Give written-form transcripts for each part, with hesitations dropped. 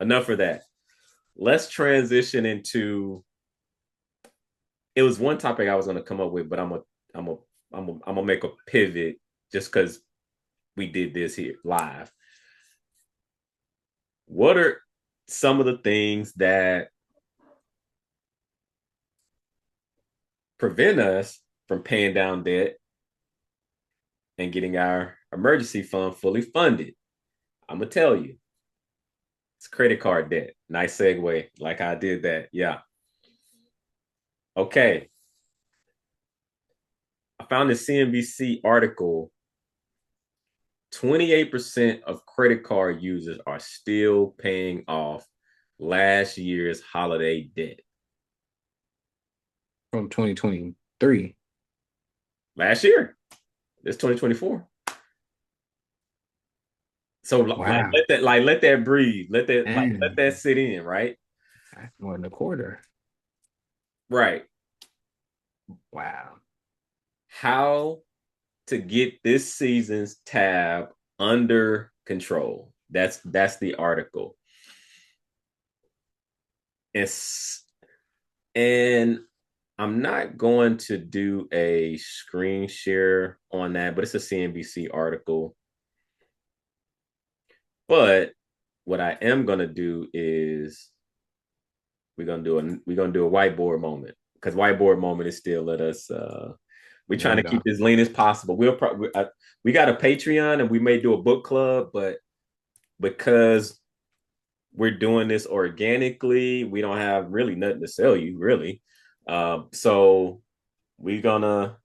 enough of that. Let's transition into. It was one topic I was going to come up with, but I'm a, I'm gonna make a pivot just because we did this here live. What are some of the things that prevent us from paying down debt and getting our emergency fund fully funded? I'm gonna tell you, it's credit card debt. Nice segue, like I did that. Yeah. Okay. I found this CNBC article. 28% of credit card users are still paying off last year's holiday debt. From 2023. Last year, it's 2024. So Wow. let that breathe. Let And that sit in, right? that's more than a quarter. Right. Wow. How to get this season's tab under control. That's the article. It's and I'm not going to do a screen share on that, but it's a CNBC article. But what I am gonna do is we're gonna do a whiteboard moment because whiteboard moment is still let us we're There trying we to keep go. this lean as possible. We got a Patreon and we may do a book club, but because we're doing this organically, we don't have really nothing to sell you really. So we're gonna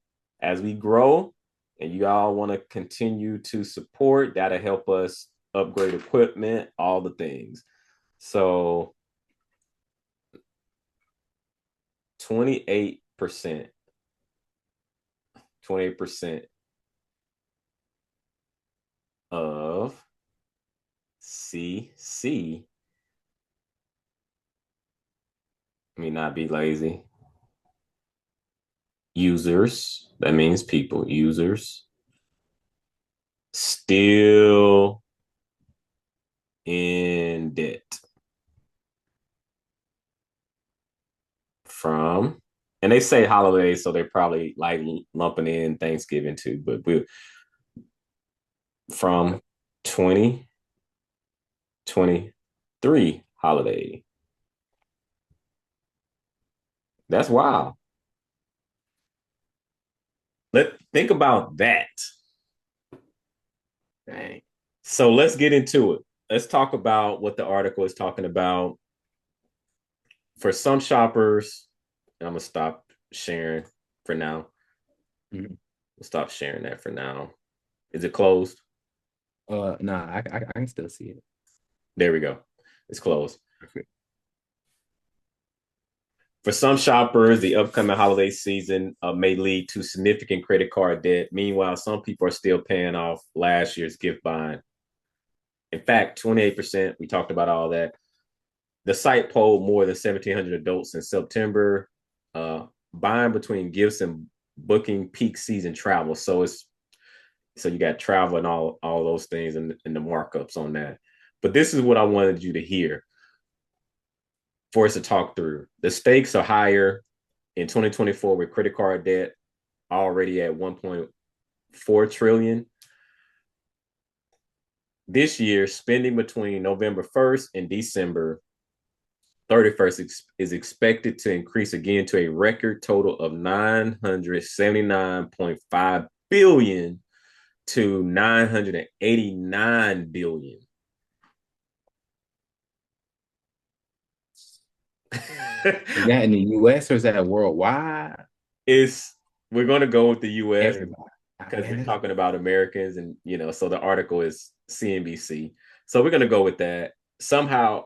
as we grow and you all want to continue to support, that'll help us upgrade equipment, all the things. So 28%, 28% of CC. Let me not be lazy. Users, that means people, users, still in debt from, and they say holidays, so they're probably like lumping in Thanksgiving too, but we from 2023 holiday. That's wild. Let think about that. Dang. So let's get into it. Let's talk about what the article is talking about. For some shoppers, I'm gonna stop sharing for now. Mhm. We'll stop sharing that for now. Is it closed? Nah, I can still see it. There we go. It's closed. Perfect. For some shoppers, the upcoming holiday season may lead to significant credit card debt. Meanwhile, some people are still paying off last year's gift buying. In fact, 28%, we talked about all that. The site polled more than 1,700 adults in September, buying between gifts and booking peak season travel. So you got travel and all those things and the markups on that. But this is what I wanted you to hear for us to talk through. The stakes are higher in 2024 with credit card debt already at 1.4 trillion. This year, spending between November 1st and December 31st is expected to increase again to a record total of 979.5 billion to 989 billion. Is that in the US or is that worldwide? It's we're going to go with the US Everybody. because we're Man, talking about Americans and so the article is CNBC. So we're going to go with that. Somehow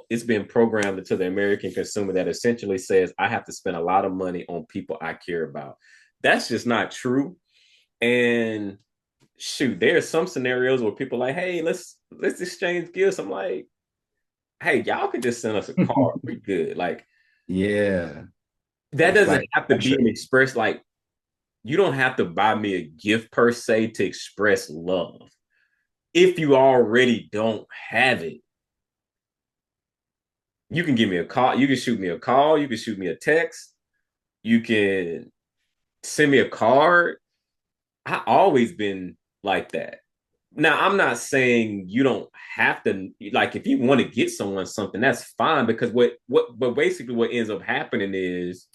it's been programmed into the American consumer that essentially says I have to spend a lot of money on people I care about. That's just not true. And shoot, there are some scenarios where people are like, hey, let's exchange gifts. I'm like, hey, y'all can just send us a card. We good. Like yeah. that It's doesn't like have to be pressure. an express like you don't have to buy me a gift per se to express love if you already don't have it. You can give me a call. You can shoot me a call. You can shoot me a text. You can send me a card. I always been like that. Now, I'm not saying you don't have to like if you want to get someone something, that's fine because but basically what ends up happening is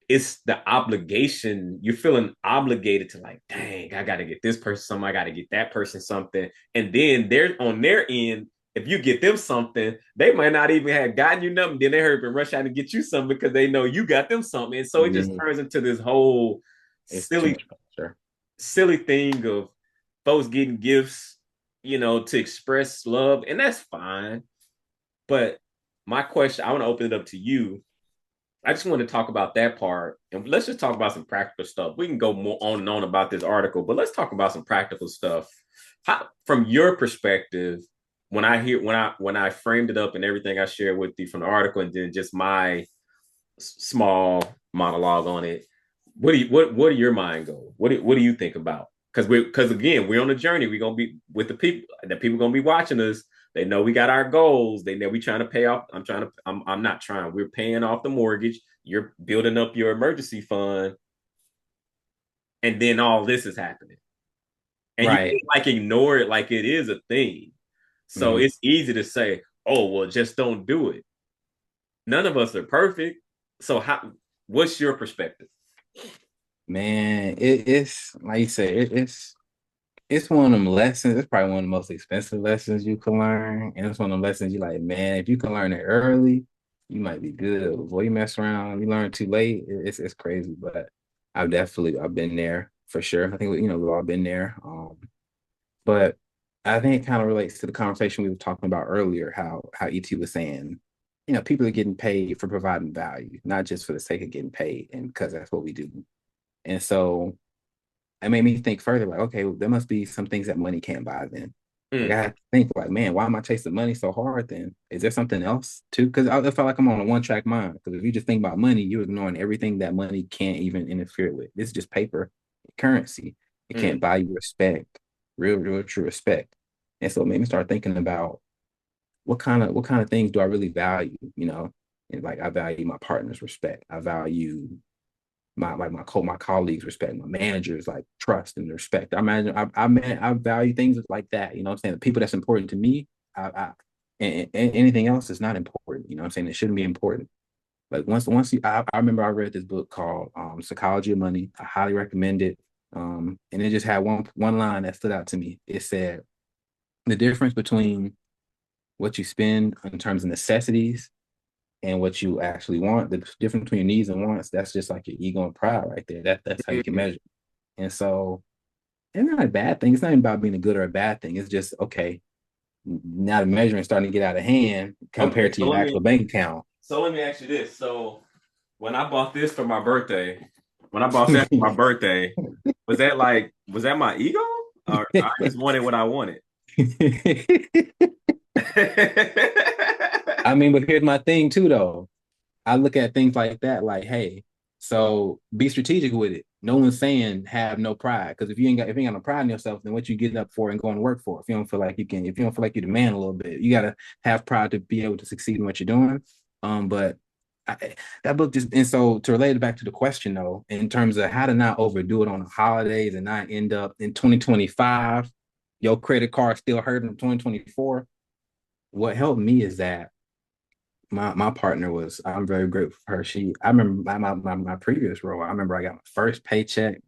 it's the obligation. You're feeling obligated to like, dang, I got to get this person something. I got to get that person something. And then they're on their end. If you get them something, they might not even have gotten you nothing. Then they hurry up and rush out and get you something because they know you got them something. And so it just Yeah, turns into this whole it's too silly, much pressure. silly thing of folks getting gifts, to express love. And that's fine. But my question, I want to open it up to you. I just want to talk about that part, and let's just talk about some practical stuff. We can go more on and on about this article, but let's talk about some practical stuff. From your perspective, when I framed it up and everything I shared with you from the article, and then just my small monologue on it, what do your mind go? What do you think about? Because again, we're on a journey. We're gonna be with the people. The people gonna be watching us. They know we got our goals. They know we trying to pay off. I'm not trying. We're paying off the mortgage. You're building up your emergency fund, and then all this is happening, and you Right. can't like ignore it like it is a thing. So Mhm. it's easy to say, "Oh, well, just don't do it." None of us are perfect. So how? What's your perspective? Man, it's like you said, it's one of them lessons. It's probably one of the most expensive lessons you can learn. And it's one of them lessons you like, man, if you can learn it early, you might be good. Before you mess around, you learn too late, it's crazy. But I've been there for sure. I think we've all been there. But I think it kind of relates to the conversation we were talking about earlier, how ET was saying, people are getting paid for providing value, not just for the sake of getting paid, and because that's what we do. And so it made me think further, like, okay, well, there must be some things that money can't buy then. Like I Mm, had to think, like, man, why am I chasing money so hard then? Is there something else too? Because I felt like I'm on a one-track mind. Because if you just think about money, you're ignoring everything that money can't even interfere with. This is just paper, currency. It can't mm, buy you respect, real, true respect. And so it made me start thinking about what kind of things do I really value, And like I value my partner's respect. I value my colleagues respect, my managers like trust and respect. I imagine I value things like that. You know what I'm saying? The people that's important to me, and anything else is not important. You know what I'm saying? It shouldn't be important. Like I remember I read this book called Psychology of Money. I highly recommend it. And it just had one line that stood out to me. It said the difference between what you spend in terms of necessities and what you actually want, the difference between your needs and wants, that's just like your ego and pride right there. That's how you can mm. measure. And so it's not a bad thing. It's not even about being a good or a bad thing. It's just okay. Now the measuring starting to get out of hand Okay, compared to your actual bank account. so let me ask you this. So when I bought this for my birthday, when I bought that for my birthday, was that my ego? Or I just wanted what I wanted? I mean, but here's my thing too, though. I look at things like that, like, hey, so be strategic with it. No one's saying have no pride, because if you ain't got no pride in yourself, then what you getting up for and going to work for? If you don't feel like you can, if you don't feel like you demand a little bit, you gotta have pride to be able to succeed in what you're doing. But that book just and so to relate it back to the question though, in terms of how to not overdo it on the holidays and not end up in 2025, your credit card still hurting in 2024. What helped me is that my partner was I'm very grateful for her. I remember my previous role. I remember I got my first paycheck.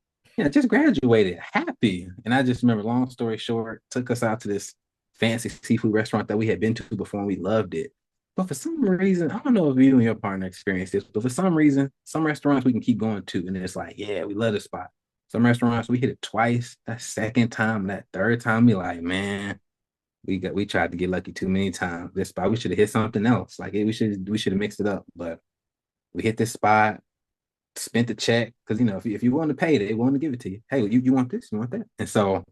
Just graduated happy. And I just remember, long story short, took us out to this fancy seafood restaurant that we had been to before and we loved it. But for some reason, I don't know if you and your partner experienced this, but for some reason, some restaurants we can keep going to. And it's like, yeah, we love the spot. Some restaurants we hit it twice. That second time, that third time, we like, man, we tried to get lucky too many times. This spot we should have hit something else. Like we should have mixed it up. But we hit this spot, spent the check because if you want to pay it, they want to give it to you. Hey, you want this? You want that? And so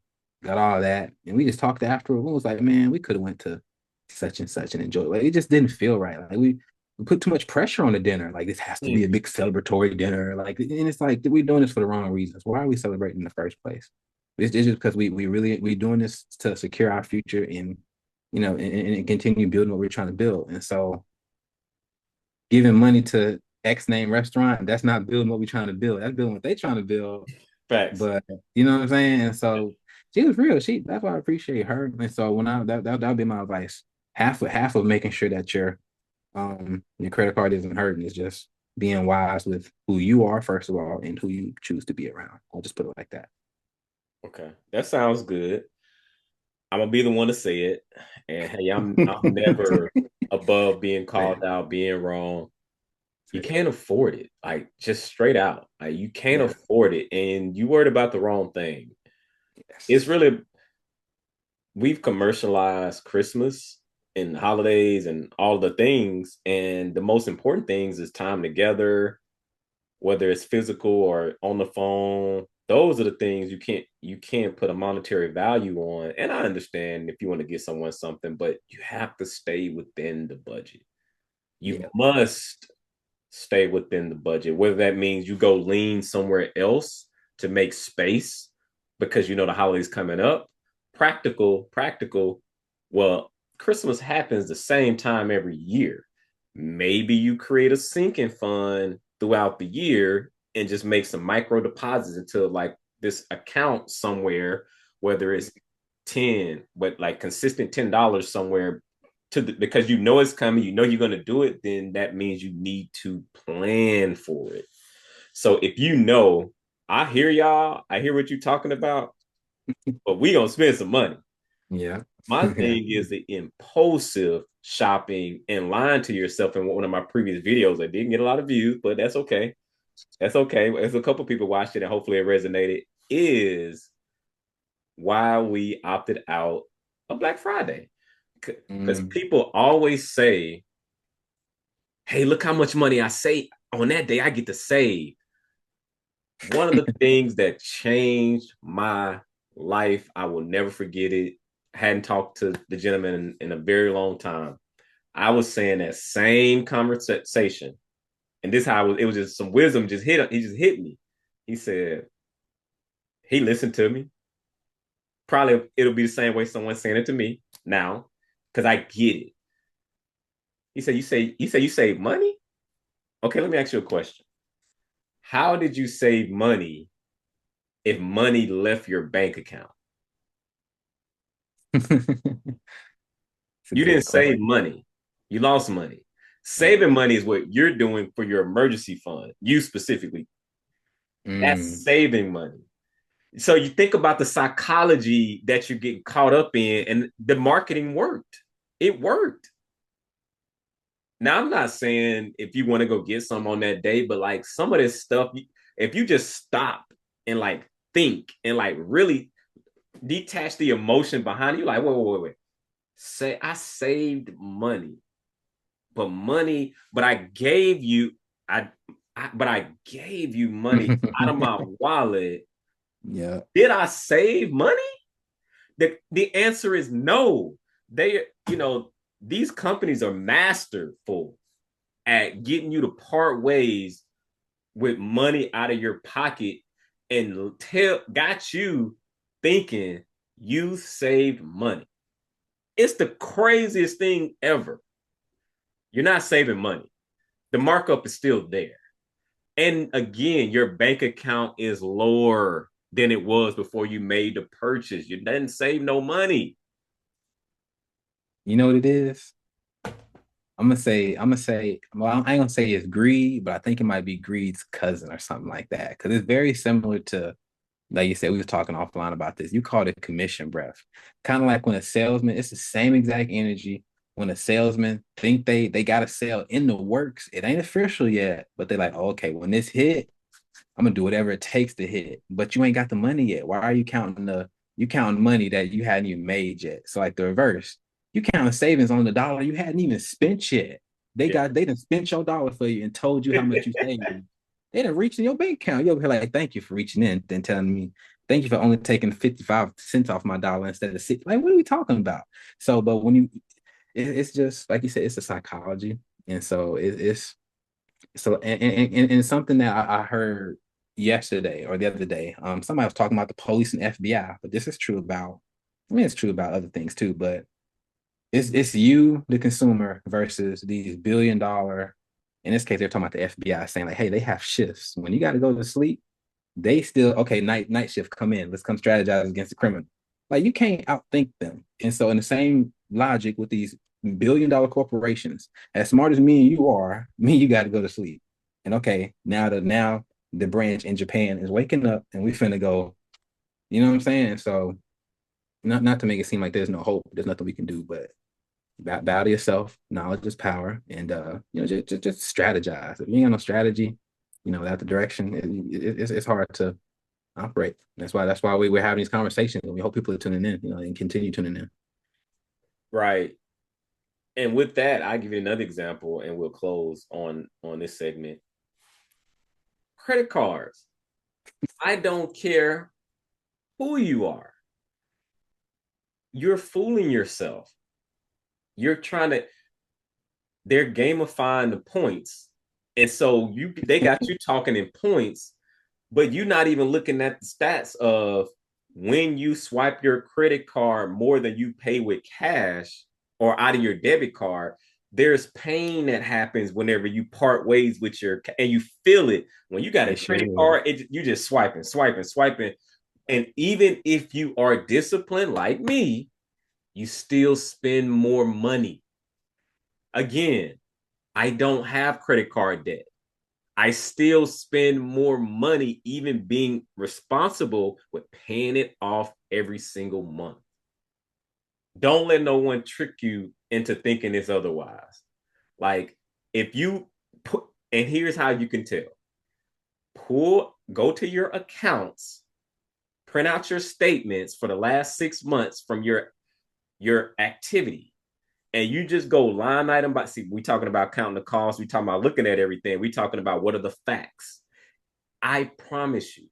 got all of that, and we just talked after. It was like, man, we could have went to such and such and enjoyed. Like it just didn't feel right. Like we put too much pressure on the dinner. Like this has to be a Mm. big celebratory dinner. Like and it's like we're doing this for the wrong reasons. Why are we celebrating in the first place? It's just because we doing this to secure our future and and continue building what we're trying to build. And so giving money to X name restaurant, that's not building what we're trying to build. That's building what they're trying to build. Facts. But you know what I'm saying? And so she was real. That's why I appreciate her. And so when I that would be my advice. Half of making sure that your credit card isn't hurting is just being wise with who you are, first of all, and who you choose to be around. I'll just put it like that. Okay, that sounds good. I'm gonna be the one to say it, and hey, I'm never above being called out, being wrong. You can't afford it, like just straight out. Like you can't Yeah. afford it, and you worried about the wrong thing. It's Yes. really we've commercialized Christmas and holidays and all the things, and the most important things is time together, whether it's physical or on the phone. Those are the things you can't put a monetary value on. And I understand if you want to get someone something, but you have to stay within the budget. You Yeah. must stay within the budget, whether that means you go lean somewhere else to make space because you know the holidays coming up. Practical. Well, Christmas happens the same time every year. Maybe you create a sinking fund throughout the year and just make some micro deposits into like this account somewhere, whether it's 10, but like consistent $10 somewhere because you know it's coming, you know you're going to do it, then that means you need to plan for it. So if you know, I hear y'all, I hear what you're talking about, but we gonna spend some money. Yeah. My Yeah. thing is the impulsive shopping and lying to yourself. In one of my previous videos, I didn't get a lot of views, but that's okay. That's okay. There's a couple people watched it, and hopefully it resonated. Is why we opted out of Black Friday because Mm. people always say, "Hey, look how much money I save on that day. I get to save." One of the things that changed my life, I will never forget it. I hadn't talked to the gentleman in a very long time. I was saying that same conversation, and this how it was just some wisdom just hit. He just hit me. He said he listened to me. Probably it'll be the same way someone's saying it to me now, because I get it. He said, you save money? Okay, let me ask you a question. How did you save money if money left your bank account? It's a You didn't good question. save money. You lost money. Saving money is what you're doing for your emergency fund. You specifically. That's Mm. saving money. So you think about the psychology that you're getting caught up in, and the marketing worked. It worked. Now, I'm not saying if you want to go get some on that day, but like some of this stuff, if you just stop and like think and like really detach the emotion behind you, like, wait. Say I saved money, but I gave you, I, but I gave you money out of my wallet. Yeah. Did I save money? The answer is no. They, these companies are masterful at getting you to part ways with money out of your pocket and got you thinking you saved money. It's the craziest thing ever. You're not saving money. The markup is still there. And again, your bank account is lower than it was before you made the purchase. You didn't save no money. You know what it is? Well, I ain't gonna say it's greed, but I think it might be greed's cousin or something like that. Because it's very similar to, like you said, we were talking offline about this. You called it commission breath. Kind of like when a salesman, it's the same exact energy. When a salesman think they got a sale in the works, it ain't official yet, but they're like, oh, okay, when this hit, I'm gonna do whatever it takes to hit. But you ain't got the money yet. Why are you counting money that you hadn't even made yet? So like the reverse, you counting savings on the dollar you hadn't even spent yet. Yeah. They done spent your dollar for you and told you how much you saved. They done reached in your bank account. You're like, thank you for reaching in and telling me, thank you for only taking 55 cents off my dollar instead of six. Like, what are we talking about? So, but it's just like you said, it's a psychology. And so it's so and something that I heard yesterday or the other day, somebody was talking about the police and FBI, but this is true about, I mean, it's true about other things too, but it's you, the consumer, versus these $1 billion. In this case, they're talking about the FBI saying like, hey, they have shifts. When you got to go to sleep, they still okay. Night shift, come in. Let's come strategize against the criminal. Like you can't outthink them. And so, in the same logic with these $1 billion corporations, as smart as me and you are, me you got to go to sleep. And okay, now the branch in Japan is waking up, and we finna go. You know what I'm saying? So not to make it seem like there's no hope, there's nothing we can do, but bow to yourself. Knowledge is power, and just strategize. If you ain't got no strategy, without the direction, it's hard to operate. That's why we're having these conversations, and we hope people are tuning in, and continue tuning in. Right. And with that, I give you another example, and we'll close on this segment. Credit cards. I don't care who you are. You're fooling yourself. You're trying to. They're gamifying the points, and so they got you talking in points, but you're not even looking at the stats of when you swipe your credit card more than you pay with cash or out of your debit card. There's pain that happens whenever you part ways with and you feel it when you got a credit card. You just swiping, and even if you are disciplined like me, you still spend more money. Again, I don't have credit card debt. I still spend more money, even being responsible with paying it off every single month. Don't let no one trick you into thinking it's otherwise. Like, if you put, and here's how you can tell: go to your accounts, print out your statements for the last 6 months from your activity, and you just go line item by. See, we talking about counting the costs. We talking about looking at everything. We talking about what are the facts. I promise you,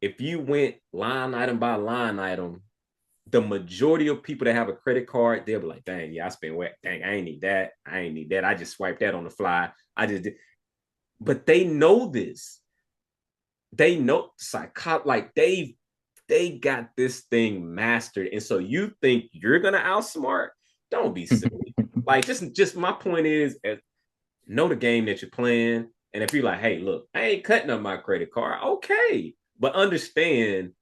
if you went line item by line item, the majority of people that have a credit card, they'll be like, dang, yeah, I spent what? Dang, I ain't need that. I ain't need that. I just swiped that on the fly. I just did. But they know this. They know like they got this thing mastered. And so you think you're gonna outsmart? Don't be silly. Like just my point is, know the game that you're playing. And if you're like, hey, look, I ain't cutting up my credit card, okay. But understand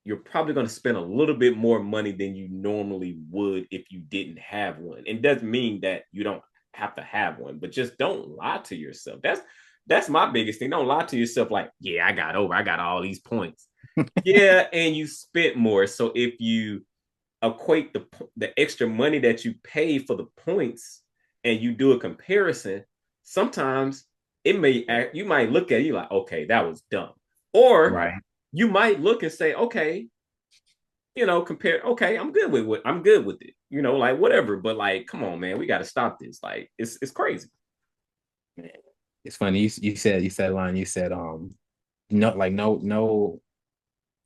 you're probably going to spend a little bit more money than you normally would if you didn't have one. And doesn't mean that you don't have to have one, but just don't lie to yourself. That's my biggest thing. Don't lie to yourself like, yeah, I got all these points. Yeah, and you spent more. So if you equate the extra money that you pay for the points and you do a comparison, sometimes you might look at it, you like, okay, that was dumb. Or Right. you might look and say, okay, compare, okay, I'm good with it. Like whatever. But like, come on, man, we got to stop this. Like, it's crazy. It's funny. You said line. You said no, like no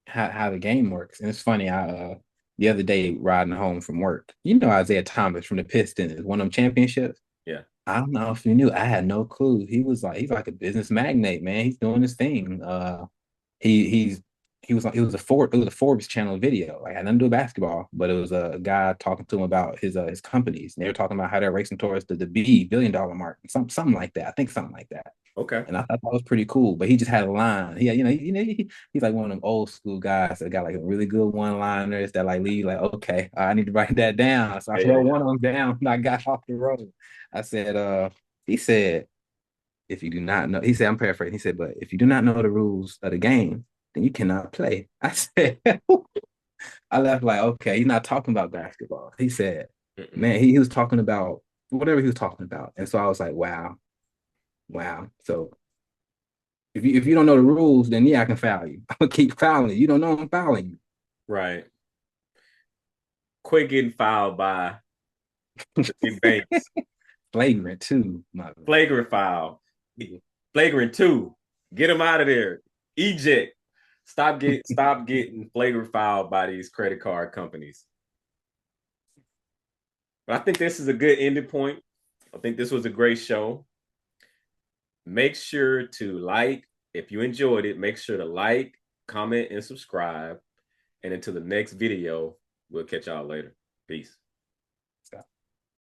how the game works. And it's funny. I the other day riding home from work, Isaiah Thomas from the Pistons won them championships. Yeah. I don't know if you knew. I had no clue. He's like a business magnate, man. He's doing his thing. He he's it was a Forbes channel video. Like had nothing to do with basketball, but it was a guy talking to him about his companies. And they were talking about how they're racing towards the billion-dollar mark, something like that. I think something like that. Okay. And I thought that was pretty cool. But he just had a line. He's like one of them old school guys that got like really good one-liners that like leave like, okay, I need to write that down. So I Yeah. wrote one of them down and I got off the road. I said, he said, if you do not know, he said, I'm paraphrasing. He said, but if you do not know the rules of the game, then you cannot play. I said, I left like, okay, he's not talking about basketball. He said, Mm-mm. man, he was talking about whatever he was talking about. And so I was like, wow, wow. So if you don't know the rules, then yeah, I can foul you. I'm gonna keep fouling you. You don't know I'm fouling you. Right. Quit getting fouled by the Banks. Flagrant too, mother. Flagrant foul. Flagrant two. Get him out of there. Eject. Stop getting flagrant fouled by these credit card companies. But I think this is a good ending point. I think this was a great show. Make sure to if you enjoyed it, make sure to like, comment, and subscribe. And until the next video, we'll catch y'all later. Peace.